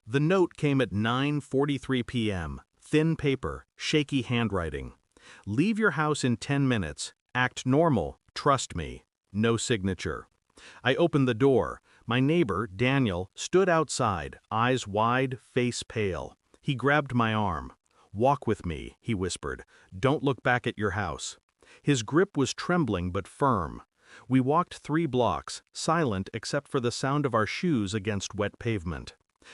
The note came at 9:43 p.m., thin paper, shaky handwriting. Leave your house in 10 minutes, act normal, trust me. No signature. I opened the door. My neighbor, Daniel, stood outside, eyes wide, face pale. He grabbed my arm. "Walk with me," he whispered. "Don't look back at your house." His grip was trembling but firm. We walked 3 blocks, silent except for the sound of our shoes against wet pavement.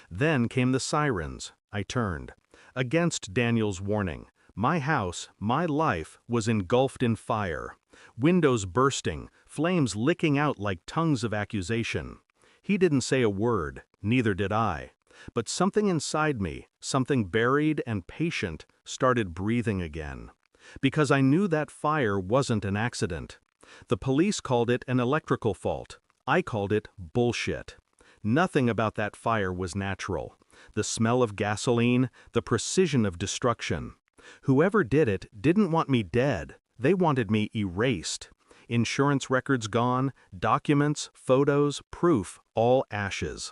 Then came the sirens. I turned. Against Daniel's warning, my house, my life, was engulfed in fire. Windows bursting, flames licking out like tongues of accusation. He didn't say a word, neither did I. But something inside me, something buried and patient, started breathing again. Because I knew that fire wasn't an accident. The police called it an electrical fault. I called it bullshit. Nothing about that fire was natural. The smell of gasoline, the precision of destruction. Whoever did it didn't want me dead. They wanted me erased. Insurance records gone, documents, photos, proof, all ashes.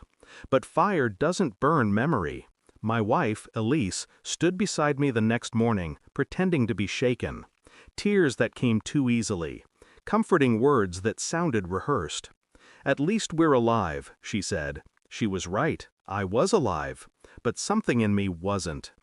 But fire doesn't burn memory. My wife, Elise, stood beside me the next morning, pretending to be shaken. Tears that came too easily. Comforting words that sounded rehearsed. "At least we're alive," she said. She was right. I was alive. But something in me wasn't.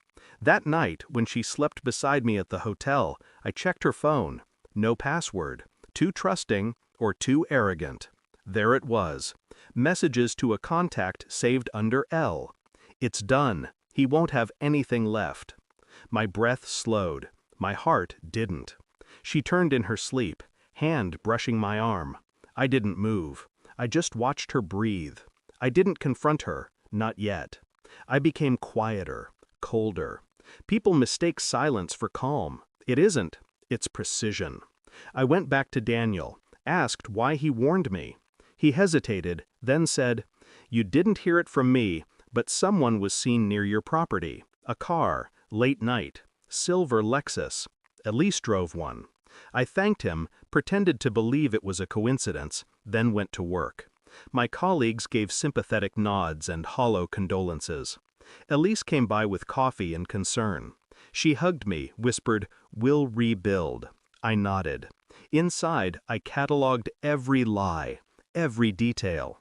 That night, when she slept beside me at the hotel, I checked her phone. No password. Too trusting or too arrogant. There it was. Messages to a contact saved under L. It's done. He won't have anything left. My breath slowed. My heart didn't. She turned in her sleep, hand brushing my arm. I didn't move. I just watched her breathe. I didn't confront her, not yet. I became quieter, colder. People mistake silence for calm. It isn't. It's precision. I went back to Daniel, asked why he warned me. He hesitated, then said, "You didn't hear it from me, but someone was seen near your property. A car, late night, silver Lexus. Elise drove one." I thanked him, pretended to believe it was a coincidence, then went to work. My colleagues gave sympathetic nods and hollow condolences. Elise came by with coffee and concern. She hugged me, whispered, "We'll rebuild." I nodded. Inside, I cataloged every lie, every detail.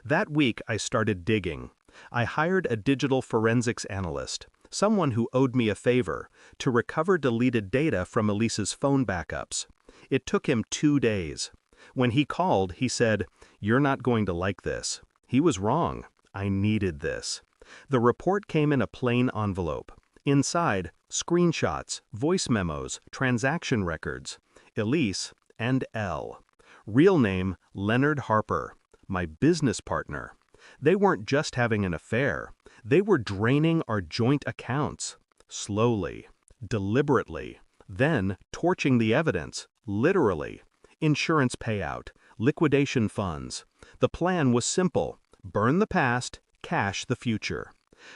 That week, I started digging. I hired a digital forensics analyst, someone who owed me a favor, to recover deleted data from Elise's phone backups. It took him 2 days. When he called, he said, "You're not going to like this." He was wrong. I needed this. The report came in a plain envelope. Inside, screenshots, voice memos, transaction records. Elise and L. Real name, Leonard Harper. My business partner. They weren't just having an affair. They were draining our joint accounts. Slowly, deliberately. Then torching the evidence, literally. Insurance payout, liquidation funds. The plan was simple. Burn the past, cash the future.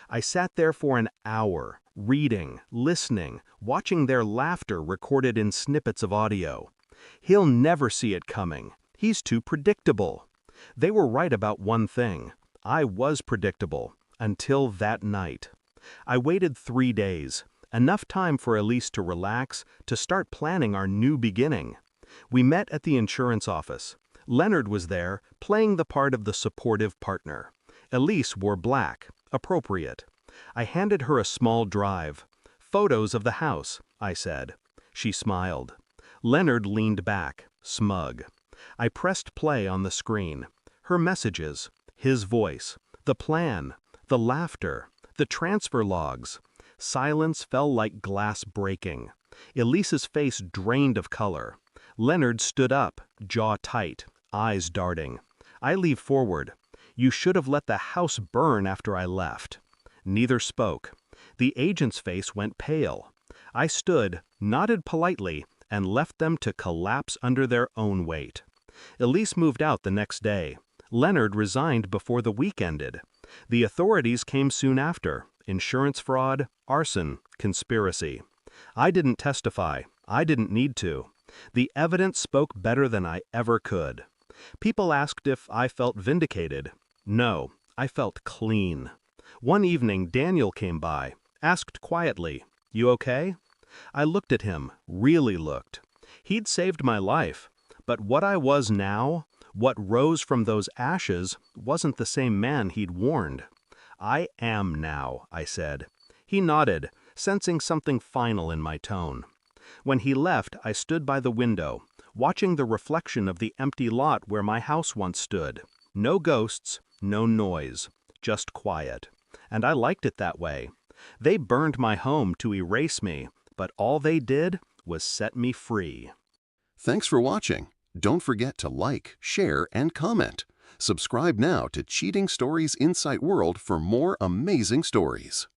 I sat there for an hour, reading, listening, watching their laughter recorded in snippets of audio. He'll never see it coming. He's too predictable. They were right about one thing. I was predictable, until that night. I waited 3 days, enough time for Elise to relax, to start planning our new beginning. We met at the insurance office. Leonard was there, playing the part of the supportive partner. Elise wore black, appropriate. I handed her a small drive. "Photos of the house," I said. She smiled. Leonard leaned back, smug. I pressed play on the screen. Her messages, his voice, the plan, the laughter, the transfer logs. Silence fell like glass breaking. Elise's face drained of color. Leonard stood up, jaw tight, eyes darting. I leaned forward. "You should have let the house burn after I left." Neither spoke. The agent's face went pale. I stood, nodded politely, and left them to collapse under their own weight. Elise moved out the next day. Leonard resigned before the week ended. The authorities came soon after. Insurance fraud, arson, conspiracy. I didn't testify. I didn't need to. The evidence spoke better than I ever could. People asked if I felt vindicated. No, I felt clean. One evening, Daniel came by, asked quietly, "You okay?" I looked at him, really looked. He'd saved my life, but what I was now, what rose from those ashes, wasn't the same man he'd warned. "I am now," I said. He nodded, sensing something final in my tone. When he left, I stood by the window, watching the reflection of the empty lot where my house once stood. No ghosts, no noise, just quiet. And I liked it that way. They burned my home to erase me, but all they did was set me free. Thanks for watching. Don't forget to like, share, and comment. Subscribe now to Cheating Stories Insight World for more amazing stories.